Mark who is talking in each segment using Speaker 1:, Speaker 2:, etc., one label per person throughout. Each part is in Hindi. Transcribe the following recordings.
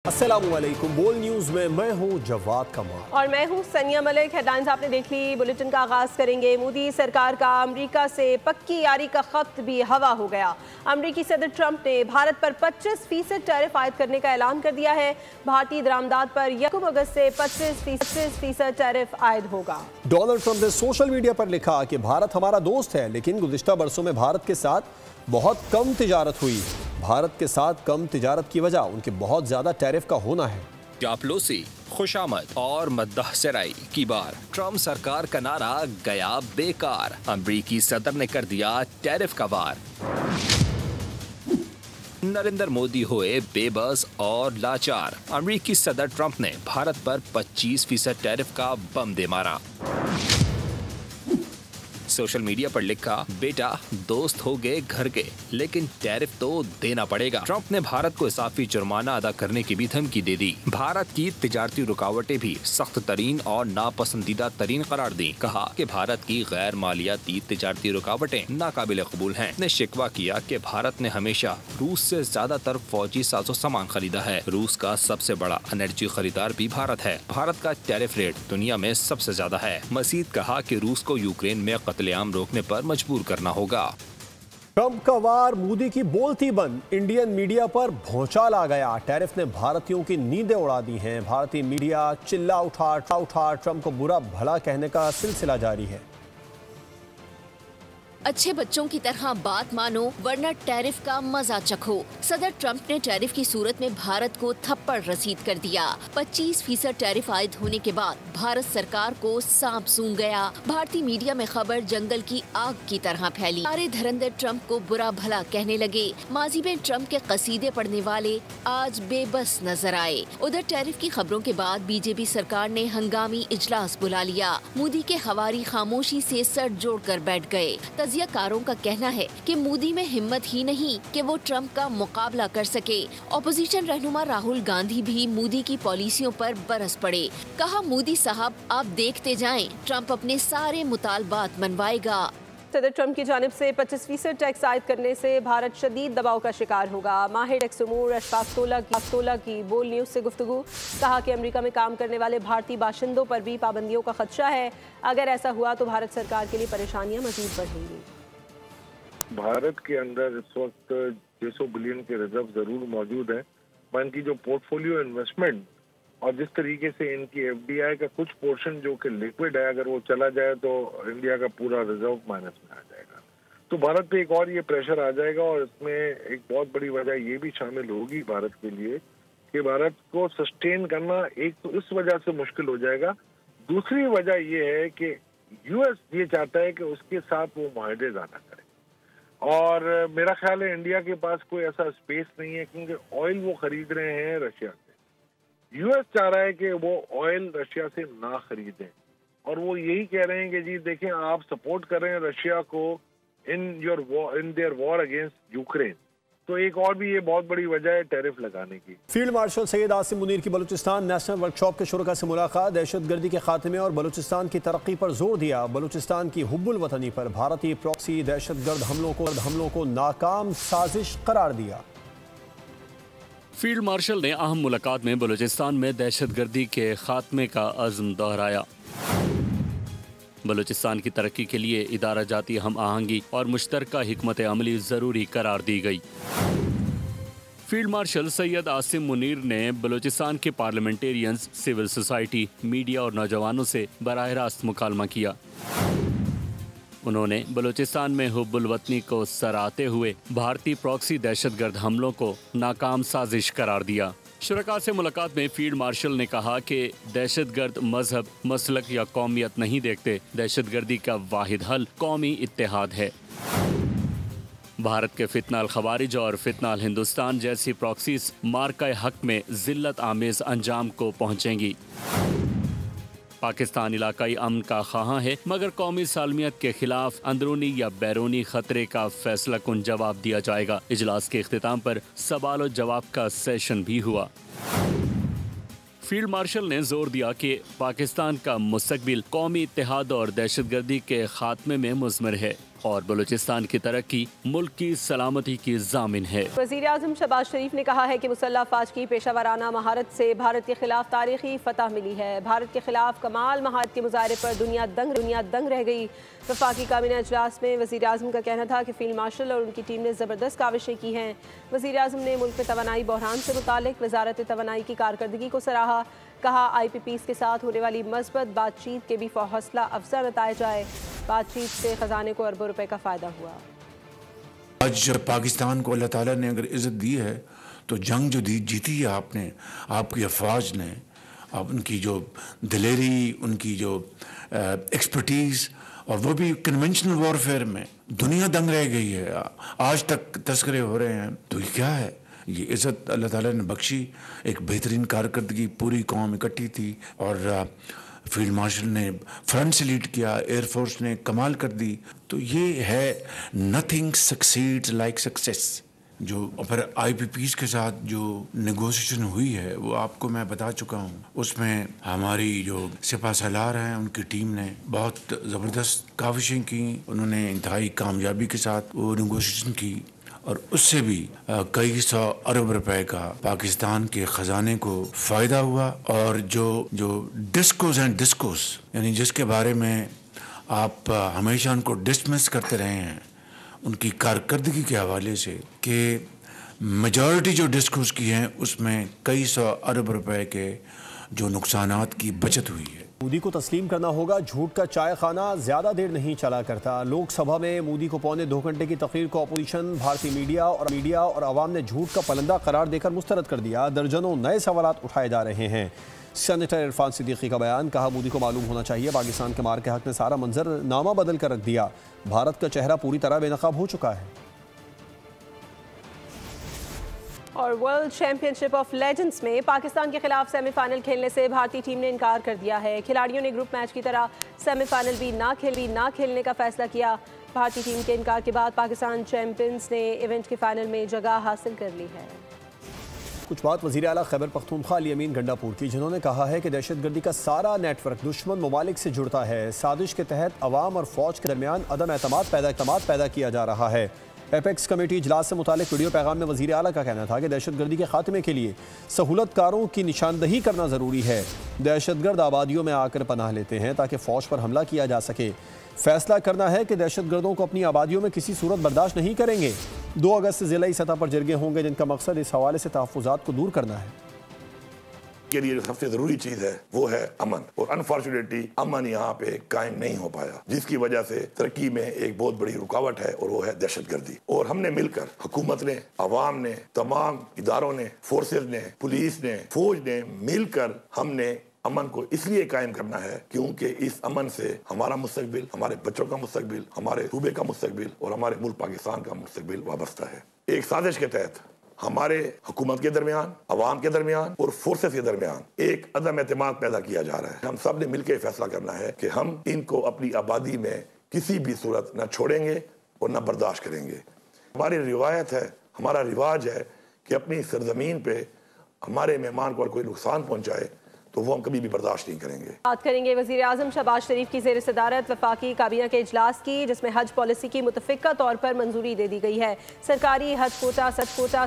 Speaker 1: अस्सलामुअलैकुम। बोल न्यूज में मैं हूं जवाद कमाल
Speaker 2: और मैं हूं सनिया मलिक। हेडलाइंस आपने देख ली। बुलेटिन का आगाज करेंगे। मोदी सरकार का अमेरिका से पक्की यारी का खत भी हवा हो गया। अमेरिकी सदर ट्रंप ने भारत पर 25% टैरिफ आयद करने का ऐलान कर दिया है। भारतीय दरामदात पर 1 अगस्त से 25% टैरिफ आयद होगा।
Speaker 1: डोनाल्ड ट्रंप ने सोशल मीडिया पर लिखा कि भारत हमारा दोस्त है, लेकिन गुज़िश्ता बरसों में भारत के साथ बहुत कम तिजारत हुई। भारत के साथ कम तिजारत की वजह उनके बहुत ज्यादा टैरिफ का होना है।
Speaker 3: चापलूसी, खुशामद और मद्दाहसराई की बार ट्रंप सरकार का नारा गया बेकार। अमरीकी सदर ने कर दिया टैरिफ का वार। नरेंद्र मोदी हुए बेबस और लाचार। अमरीकी सदर ट्रंप ने भारत पर 25% टैरिफ का बम दे मारा। सोशल मीडिया पर लिखा, बेटा दोस्त हो गए घर के, लेकिन टैरिफ तो देना पड़ेगा। ट्रंप ने भारत को इजाफी जुर्माना अदा करने की भी धमकी दे दी। भारत की तिजारती रुकावटें भी सख्त तरीन और नापसंदीदा तरीन करार दी। कहा कि भारत की गैर मालियाती तिजारती रुकावटें नाकाबिले कबूल हैं। ने शिकवा किया कि भारत ने हमेशा रूस से ज्यादातर फौजी साजो सामान खरीदा है। रूस का सबसे बड़ा एनर्जी खरीदार भी भारत है। भारत का टैरिफ रेट दुनिया में सबसे ज्यादा है। मजीद कहा कि रूस को यूक्रेन में कत्लेआम रोकने पर मजबूर करना होगा।
Speaker 1: ट्रंप का वार, मोदी की बोलती बंद। इंडियन मीडिया पर भौचाल आ गया। टैरिफ ने भारतीयों की नींदें उड़ा दी हैं। भारतीय मीडिया चिल्ला उठा ट्रंप को बुरा भला कहने का सिलसिला जारी है।
Speaker 4: अच्छे बच्चों की तरह बात मानो वरना टैरिफ का मजा चखो। सदर ट्रंप ने टैरिफ की सूरत में भारत को थप्पड़ रसीद कर दिया। 25% टैरिफ आयद होने के बाद भारत सरकार को सांप सूंघ गया। भारतीय मीडिया में खबर जंगल की आग की तरह फैली। सारे धुरंधर ट्रंप को बुरा भला कहने लगे। माजी में ट्रंप के कसीदे पढ़ने वाले आज बेबस नजर आए। उधर टैरिफ की खबरों के बाद बीजेपी सरकार ने हंगामी इजलास बुला लिया। मोदी के हवारी खामोशी से सर जोड़कर बैठ गए। तजियाकारों का कहना है कि मोदी में हिम्मत ही नहीं कि वो ट्रंप का मुकाबला कर सके। ऑपोजिशन रहनुमा राहुल गांधी भी मोदी की पॉलिसियों पर बरस पड़े। कहा, मोदी साहब आप देखते जाएं, ट्रंप अपने सारे मुतालबात मनवाएगा।
Speaker 2: सदर ट्रंप की जानिब से 25% टैक्स आयद करने से भारत शदीद दबाव का शिकार होगा। माहिर टैक्स उमूर अशफाक तोला की बोल न्यूज से गुफ्तगू। कहा कि अमेरिका में काम करने वाले भारतीय बाशिंदों पर भी पाबंदियों का खदशा है। अगर ऐसा हुआ तो भारत सरकार के लिए परेशानियां मजीद बढ़ेंगी।
Speaker 5: भारत के अंदर इस वक्त 600 बिलियन के रिजर्व जरूर मौजूद है, पर इनकी जो पोर्टफोलियो इन्वेस्टमेंट और जिस तरीके से इनकी एफडीआई का कुछ पोर्शन जो कि लिक्विड है, अगर वो चला जाए तो इंडिया का पूरा रिजर्व माइनस में आ जाएगा। तो भारत पे एक और ये प्रेशर आ जाएगा। और इसमें एक बहुत बड़ी वजह ये भी शामिल होगी भारत के लिए कि भारत को सस्टेन करना एक तो इस वजह से मुश्किल हो जाएगा। दूसरी वजह ये है कि यूएस ये चाहता है कि उसके साथ वो मुआहदे ज्यादा करे। और मेरा ख्याल है इंडिया के पास कोई ऐसा स्पेस नहीं है, क्योंकि ऑयल वो खरीद रहे हैं रशिया से। यूएस चाह रहा है कि वो ऑयल रशिया से ना खरीदें, और वो यही कह रहे हैं कि जी देखें, आप सपोर्ट कर रहे हैं रशिया को in their war against Ukraine. तो एक और भी ये बहुत बड़ी वजह है टैरिफ लगाने की।
Speaker 1: फील्ड मार्शल सैयद आसिम मुनीर की बलूचिस्तान नेशनल वर्कशॉप के शुरका से मुलाकात। दहशतगर्दी के खात्मे और बलूचिस्तान की तरक्की पर जोर दिया। बलूचिस्तान की हुब्बुल वतनी पर भारतीय प्रॉक्सी दहशतगर्द हमलों को नाकाम साजिश करार दिया।
Speaker 6: फील्ड मार्शल ने अहम मुलाकात में बलूचिस्तान में दहशतगर्दी के खात्मे का अज़्म दोहराया। बलूचिस्तान की तरक्की के लिए इदारा जाती हम आहंगी और मुश्तरका हिकमत अमली ज़रूरी करार दी गई। फील्ड मार्शल सैयद आसिम मुनीर ने बलूचिस्तान के पार्लियामेंटेरियंस, सिविल सोसाइटी, मीडिया और नौजवानों से बराह रास्त मुकालमा किया। उन्होंने बलूचिस्तान में हुब्बुल वतनी को सराहते हुए भारतीय प्रॉक्सी दहशतगर्द हमलों को नाकाम साजिश करार दिया। शुरका से मुलाकात में फील्ड मार्शल ने कहा कि दहशतगर्द मजहब, मसलक या कौमियत नहीं देखते। दहशतगर्दी का वाहिद हल कौमी इत्तेहाद है। भारत के फितना अल खवारिज और फितना अल हिंदुस्तान जैसी प्रॉक्सीज मार्का हक में जिल्लत आमेज अंजाम को पहुंचेंगी। पाकिस्तान इलाकाई अमन का ख़्वाहां है, मगर कौमी सालमियत के खिलाफ अंदरूनी या बैरूनी खतरे का फैसला कुन जवाब दिया जाएगा। इजलास के इख्तिताम पर सवाल और जवाब का सेशन भी हुआ। फील्ड मार्शल ने जोर दिया कि पाकिस्तान का मुस्तकबिल कौमी इत्तेहाद और दहशतगर्दी के खात्मे में मुज़मर है। और बलूचिस्तान की तरक्की मुल्क की सलामती की जामिन है।
Speaker 2: वज़ीर-ए-आज़म शहबाज शरीफ ने कहा है कि मुसल्लह अफ़वाज की पेशावराना महारत से भारत के खिलाफ तारीखी फतह मिली है। भारत के खिलाफ कमाल महारत के मुजाहरे पर दुनिया दंग रह गई। वफाकी काबीना इजलास में वज़ीर-ए-आज़म का कहना था कि फील्ड मार्शल और उनकी टीम ने ज़बरदस्त काविशें की हैं। वज़ीर-ए-आज़म ने मुल्क में तवानाई बहरान से मुतालिक वजारत तवानाई की कारकर्दगी को सराहा। कहा IPPs के साथ होने वाली मस्बत बातचीत के भी हौसला अफजा बताया जाए। बातचीत से खजाने को अरबों रुपए का फ़ायदा हुआ।
Speaker 7: आज पाकिस्तान को अल्लाह ताला ने अगर इज़्ज़त दी है तो जंग जो जीती है आपने, आपकी अफवाज ने, आप उनकी जो दिलेरी, उनकी जो एक्सपर्टीज़, और वो भी कन्वेंशनल वॉरफेयर में दुनिया दंग रह गई है। आज तक तस्करे हो रहे हैं। तो ये क्या है? ये इज़्ज़त अल्लाह ताला ने बख्शी। एक बेहतरीन कारकर्दगी, पूरी कौम इकट्ठी थी और फील्ड मार्शल ने फ्रंट से लीड किया, एयरफोर्स ने कमाल कर दी। तो ये है नथिंग सक्सीड्स लाइक सक्सेस। जो फिर IPPs के साथ जो नेगोशिएशन हुई है वो आपको मैं बता चुका हूँ। उसमें हमारी जो सिपा सलार हैं उनकी टीम ने बहुत ज़बरदस्त काविशें की। उन्होंने इंतहाई कामयाबी के साथ वो नेगोशिएशन की और उससे भी कई सौ अरब रुपए का पाकिस्तान के ख़जाने को फ़ायदा हुआ। और जो डिस्कोस हैं, डिस्कोस यानी जिसके बारे में आप हमेशा उनको डिसमिस करते रहे हैं, उनकी कारकर्दगी के हवाले से कि मेजॉरिटी जो डिस्कोस की हैं उसमें कई सौ अरब रुपए के जो नुकसानात की बचत हुई है।
Speaker 1: मोदी को तस्लीम करना होगा, झूठ का चाय खाना ज़्यादा देर नहीं चला करता। लोकसभा में मोदी को पौने 2 घंटे की तकरीर को अपोजिशन, भारतीय मीडिया और अवाम ने झूठ का पलंदा करार देकर मुस्तरद कर दिया। दर्जनों नए सवालात उठाए जा रहे हैं। सेनेटर इरफान सिद्दीकी का बयान, कहा मोदी को मालूम होना चाहिए पाकिस्तान के मार के हक में सारा मंजर नामा बदल कर रख दिया। भारत का चेहरा पूरी तरह बेनकाब हो चुका है।
Speaker 2: और वर्ल्ड चैंपियनशिप ऑफ लेजेंड्स में पाकिस्तान के खिलाफ सेमीफाइनल खेलने से भारतीय टीम ने इनकार कर दिया है। खिलाड़ियों ने ग्रुप मैच की तरह सेमीफाइनल भी ना खेलने का फैसला किया। भारतीय टीम के इनकार के बाद पाकिस्तान चैंपियंस ने इवेंट के फाइनल में जगह हासिल कर ली है।
Speaker 1: कुछ बात वज़ीर आला खैबर पख्तूनख्वा अली अमीन गंडापुर की, जिन्होंने कहा है कि दहशतगर्दी का सारा नेटवर्क दुश्मन ममालिक से जुड़ता है। साजिश के तहत अवाम और फौज के दरमियान अदम एतमाद पैदा किया जा रहा है। एपेक्स कमेटी इजलास से मुतालिक वीडियो पैगाम में वज़ीर आला का कहना था कि दहशतगर्दी के खात्मे के लिए सहूलतकारों की निशानदही करना ज़रूरी है। दहशतगर्द आबादियों में आकर पनाह लेते हैं ताकि फ़ौज पर हमला किया जा सके। फैसला करना है कि दहशतगर्दों को अपनी आबादियों में किसी सूरत बर्दाश्त नहीं करेंगे। 2 अगस्त से ज़िलाई सतह पर जरगे होंगे जिनका मकसद इस हवाले से तहफ़्फ़ुज़ात को दूर करना है।
Speaker 8: के लिए जो सबसे जरूरी चीज है वो है अमन, और अनफॉर्चुनेटली अमन यहाँ पे कायम नहीं हो पाया, जिसकी वजह से तरक्की में एक बहुत बड़ी रुकावट है और वो है दहशतगर्दी। और हमने मिलकर, हुकूमत ने, अवाम ने, तमाम इदारों ने, फोर्सेज ने, पुलिस ने, फौज ने मिलकर हमने अमन को इसलिए कायम करना है क्योंकि इस अमन से हमारा मुस्तकबिल, हमारे बच्चों का मुस्तकबिल, हमारे सूबे का मुस्तकबिल और हमारे मुल्क पाकिस्तान का मुस्तकबिल वाबस्ता है। एक साजिश के तहत हमारे हुकूमत के दरमियान, अवाम के दरमियान और फोर्सेस के दरमियान एक अदम एतमाद पैदा किया जा रहा है। हम सब ने मिलकर फैसला करना है कि हम इनको अपनी आबादी में किसी भी सूरत न छोड़ेंगे और न बर्दाश्त करेंगे। हमारी रिवायत है, हमारा रिवाज है कि अपनी सरजमीन पे हमारे मेहमान को कोई नुकसान पहुंचाए तो वो हम कभी भी बर्दाश्त नहीं करेंगे।
Speaker 2: बात करेंगे वज़ीर आज़म शहबाज शरीफ की ज़ेर सदारत वफाकी काबीना के इजलास की, जिसमें हज पॉलिसी की मुतफ़िक़ा तौर पर मंजूरी दे दी गई है। सरकारी हज कोटा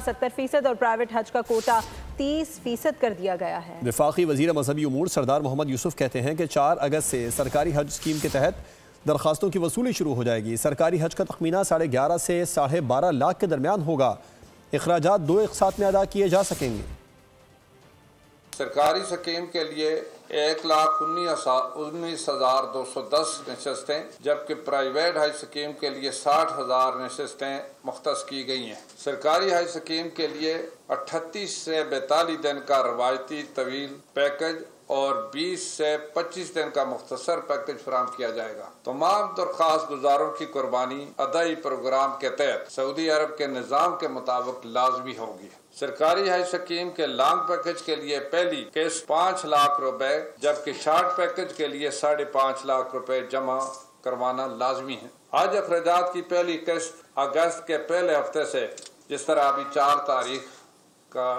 Speaker 2: 70% और प्राइवेट हज का कोटा 30% कर दिया गया है।
Speaker 1: वफाकी वज़ीर मजहबी उमूर सरदार मोहम्मद यूसुफ कहते हैं कि 4 अगस्त से सरकारी हज स्कीम के तहत दरखास्तों की वसूली शुरू हो जाएगी। सरकारी हज का तखमीना 11.5 से 12.5 लाख के दरमियान होगा। अखराजात 2 इक़सात में अदा किए जा सकेंगे।
Speaker 9: सरकारी स्कीम के लिए 1,19,210 नशस्तें, जबकि प्राइवेट हाई स्कीम के लिए 60,000 नशस्तें मुख्तस की गई हैं। सरकारी हाई स्कीम के लिए 38 से 42 दिन का रवायती तवील पैकेज और 20 से 25 दिन का मुख्तसर पैकेज फराहम किया जाएगा। तमाम दरख्वास्त गुजारों की कुर्बानी अदाई प्रोग्राम के तहत सऊदी अरब के निज़ाम के मुताबिक लाजमी होगी। सरकारी हाई स्कीम के लॉन्ग पैकेज के लिए पहली किस्त 5 लाख रुपए, जबकि शॉर्ट पैकेज के लिए 5.5 लाख रुपए जमा करवाना लाजमी है। आज अखराजात की पहली किस्त अगस्त के पहले हफ्ते से, जिस तरह अभी 4 तारीख का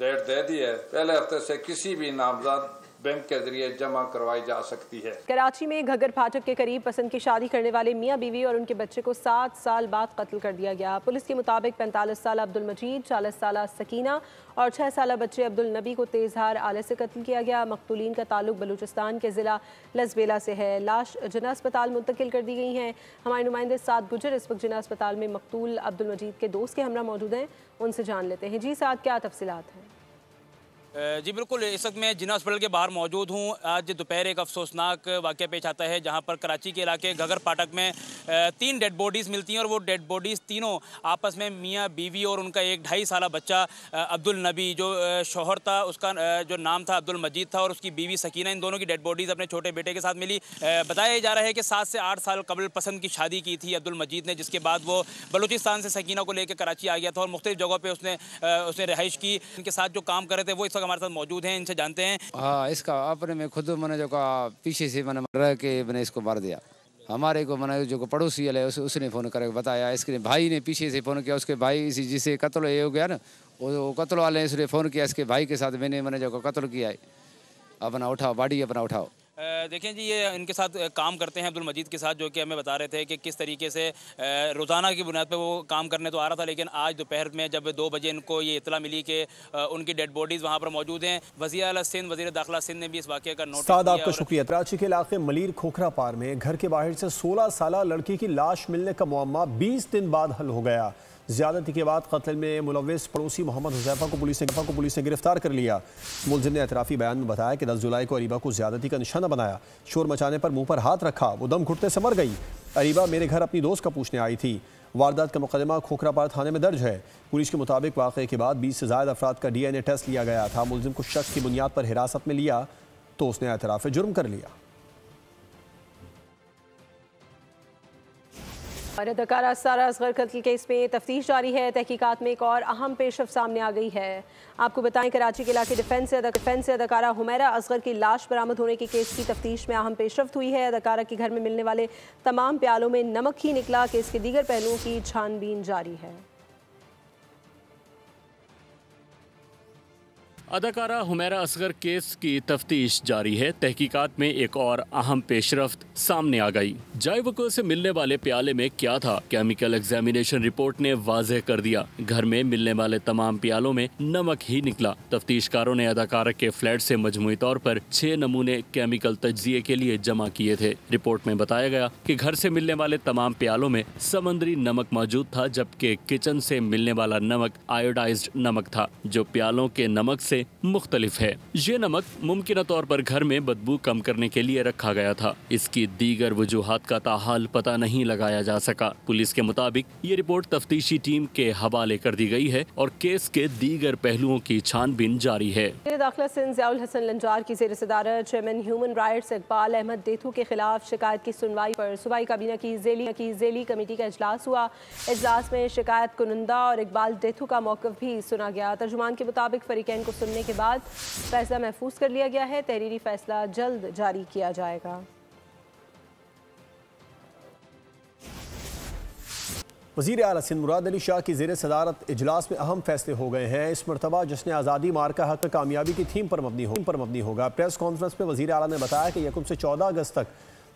Speaker 9: डेट दे दी है, पहले हफ्ते से किसी भी नामजद बैंक के जरिए जमा करवाई जा सकती है।
Speaker 2: कराची में घग्गर फाटक के करीब पसंद की शादी करने वाले मियां बीवी और उनके बच्चे को 7 साल बाद कत्ल कर दिया गया। पुलिस के मुताबिक 45 साल अब्दुल मजीद, 40 साल सकीना और 6 साल बच्चे अब्दुल नबी को तेजधार आले से कत्ल किया गया। मकतूलीन का ताल्लुक बलूचिस्तान के ज़िला लसबेला से है। लाश जिना अस्पताल मुंतकिल कर दी गई हैं। हमारे नुमाइंदे साद गुजर इस वक्त जिना अस्पताल में मकतूल अब्दुल मजीद के दोस्त के हमरा मौजूद हैं, उनसे जान लेते हैं। जी साद, क्या तफसीलात हैं?
Speaker 10: जी बिल्कुल, इस वक्त मैं जिना हॉस्पिटल के बाहर मौजूद हूँ। आज दोपहर एक अफसोसनाक वाक़या पेश आता है जहाँ पर कराची के इलाके घग्गर फाटक में 3 डेड बॉडीज़ मिलती हैं और वो डेड बॉडीज़ तीनों आपस में मियाँ बीवी और उनका एक 2.5 साल बच्चा अब्दुल नबी, जो शोहर था उसका जो नाम था अब्दुल मजीद था और उसकी बीवी सकीना, इन दोनों की डेड बॉडीज़ अपने छोटे बेटे के साथ मिली। बताया जा रहा है कि 7 से 8 साल कबल पसंद की शादी की थी अब्दुल मजीद ने, जिसके बाद वो बलूचिस्तान से सकीना को लेकर कराची आ गया था और मुख्तलिफ जगहों पर उसने रिहाइश की। इनके साथ जो काम कर रहे थे वो इस वक्त हमारे साथ मौजूद हैं, इनसे जानते हैं।
Speaker 11: हाँ, इसका अपने में खुद मैंने जो कहा पीछे से मैंने रह के मैंने इसको मार दिया। हमारे को मैंने जो पड़ोसी है उसने फ़ोन करके बताया, इसके भाई ने पीछे से फ़ोन किया, उसके भाई इसी जिसे कत्ल ये हो गया ना, वो कत्ल वाले इसने फ़ोन किया इसके भाई के साथ, मैंने जो कत्ल किया है, अपना उठाओ बॉडी अपना उठाओ।
Speaker 10: देखें जी, ये इनके साथ काम करते हैं अब्दुल मजीद के साथ, जो कि हमें बता रहे थे कि किस तरीके से रोज़ाना की बुनियाद पे वो काम करने तो आ रहा था, लेकिन आज दोपहर में जब 2 बजे इनको ये इतला मिली कि उनकी डेड बॉडीज़ वहाँ पर मौजूद हैं। वज़ीर आला सिंध, वज़ीर दाखिला सिंध ने भी इस वाक़े का नोटिस दिया।
Speaker 1: आपका शुक्रिया। कराची के इलाके मलीर खोखरा पार में घर के बाहर से 16 साल लड़की की लाश मिलने का मुअम्मा 20 दिन बाद हल हो गया। ज़्यादती के बाद कत्ल में मुलव्विस पड़ोसी मोहम्मद हुज़ैफा को पुलिस ने गिरफ्तार कर लिया। मुलजिम ने एतराफ़ी बयान में बताया कि 10 जुलाई को अरीबा को ज़्यादती का निशाना बनाया, शोर मचाने पर मुंह पर हाथ रखा, वो दम घुटने से मर गई। अरीबा मेरे घर अपनी दोस्त का पूछने आई थी। वारदात का मुकदमा खोखरापार थाने में दर्ज है। पुलिस के मुताबिक वाक़े के बाद 20 से ज़ायद अफराद का DNA टेस्ट लिया गया था। मुलजिम को शक की बुनियाद पर हिरासत में लिया तो उसने एतराफ़ जुर्म कर लिया।
Speaker 2: और अदाकारा सारा असगर कत्ल केस में तफ्तीश जारी है। तहकीकात में एक और अहम पेशरफ्त सामने आ गई है। आपको बताएं, कराची के इलाके डिफेंस से अदाकारा हुमैरा असगर की लाश बरामद होने के केस की तफ्तीश में अहम पेशरफ्त हुई है। अदाकारा के घर में मिलने वाले तमाम प्यालों में नमक ही निकला। केस के दीगर पहलुओं की छानबीन जारी है।
Speaker 6: अदाकारा हुमैरा असगर केस की तफ्तीश जारी है। तहकीकात में एक और अहम पेशरफ्त सामने आ गई। जाए वक़्त से मिलने वाले प्याले में क्या था, केमिकल एग्जामिनेशन रिपोर्ट ने वाज़ेह कर दिया। घर में मिलने वाले तमाम प्यालों में नमक ही निकला। तफ्तीशकारों ने अदाकारा के फ्लैट से मजमूई तौर पर 6 नमूने केमिकल तज्जिए के लिए जमा किए थे। रिपोर्ट में बताया गया कि घर से मिलने वाले तमाम प्यालों में समंदरी नमक मौजूद था, जबकि किचन से मिलने वाला नमक आयोडाइज्ड नमक था, जो प्यालों के नमक से मुख्तलिफ है। ये नमक मुमकिन तौर पर घर में बदबू कम करने के लिए रखा गया था। इसकी दीगर वजूहात का ताहाल पता नहीं लगाया जा सका। पुलिस के मुताबिक ये रिपोर्ट तफ्तीशी टीम के हवाले कर दी गई है और केस के दीगर पहलुओं की छानबीन जारी है।
Speaker 2: दाखिला सिंध ज़ियाउल हसन लंजार की ज़ेर सदारत chairman human rights Iqbal Ahmed देथू के खिलाफ शिकायत की सुनवाई पर सूबाई काबीना की ज़ेली कमेटी का इजलास हुआ। इजलास में शिकायत कुनंदा और इकबाल देथू का मौक़िफ़ भी सुना गया। तर्जुमान के मुताबिक फरीकैन को सुनने के बाद फैसला महफूज कर लिया गया है। तहरीरी फैसला जल्द जारी किया जाएगा।
Speaker 1: वज़ीर आला सिंध मुराद अली शाह की ज़ेर सदारत इजलास में अहम फैसले हो गए हैं। इस मरतबा जश्न आज़ादी मार्का हक़ कामयाबी की थीम पर मबनी होगा। प्रेस कॉन्फ्रेंस में वज़ीर आला ने बताया कि 1 से 14 अगस्त तक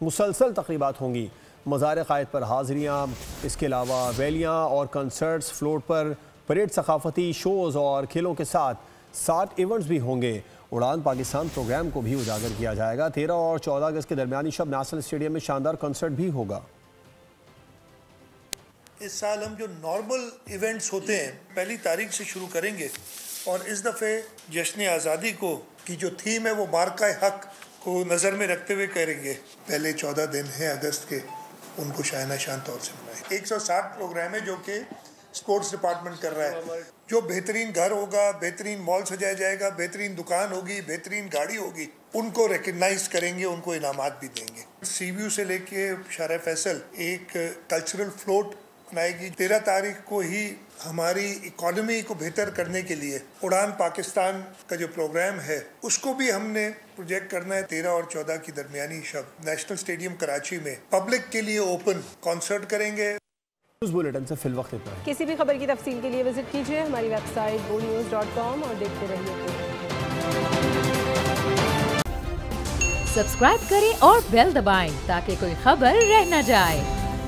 Speaker 1: मुसलसल तक़रीबात होंगी। मज़ार क़ायद पर हाज़िरियाँ, इसके अलावा रैलियाँ और कंसर्ट्स, फ्लोट पर परेड, सकाफ़ती शोज़ और खेलों के साथ 60 इवेंट्स भी होंगे। उड़ान पाकिस्तान प्रोग्राम को भी उजागर किया जाएगा। 13 और 14 अगस्त के दरमियानी शब नेशनल स्टेडियम में शानदार कंसर्ट भी होगा।
Speaker 12: इस साल हम जो नॉर्मल इवेंट्स होते हैं 1 तारीख से शुरू करेंगे और इस दफ़े जश्न आज़ादी को की जो थीम है वो मार्का हक़ को नज़र में रखते हुए करेंगे। पहले 14 दिन हैं अगस्त के, उनको शायना शान तौर से मनाएं। 160 प्रोग्राम है जो कि स्पोर्ट्स डिपार्टमेंट कर रहा है। जो बेहतरीन घर होगा, बेहतरीन मॉल सजाया जाएगा, बेहतरीन दुकान होगी, बेहतरीन गाड़ी होगी, उनको रिकग्नाइज करेंगे, उनको इनामात भी देंगे। सीबीयू से लेके शारा फैसल एक कल्चरल फ्लोट बनाएगी। 13 तारीख को ही हमारी इकॉनमी को बेहतर करने के लिए उड़ान पाकिस्तान का जो प्रोग्राम है उसको भी हमने प्रोजेक्ट करना है। 13 और 14 की दरमियानी शब नेशनल स्टेडियम कराची में पब्लिक के लिए ओपन कॉन्सर्ट करेंगे।
Speaker 1: बुलेटिन से फिल वक्त इतना है।
Speaker 2: किसी भी खबर की तफसील के लिए विजिट कीजिए हमारी वेबसाइट boldnews.com और देखते रहिए।
Speaker 13: सब्सक्राइब करें और बेल दबाएं ताकि कोई खबर रह न जाए।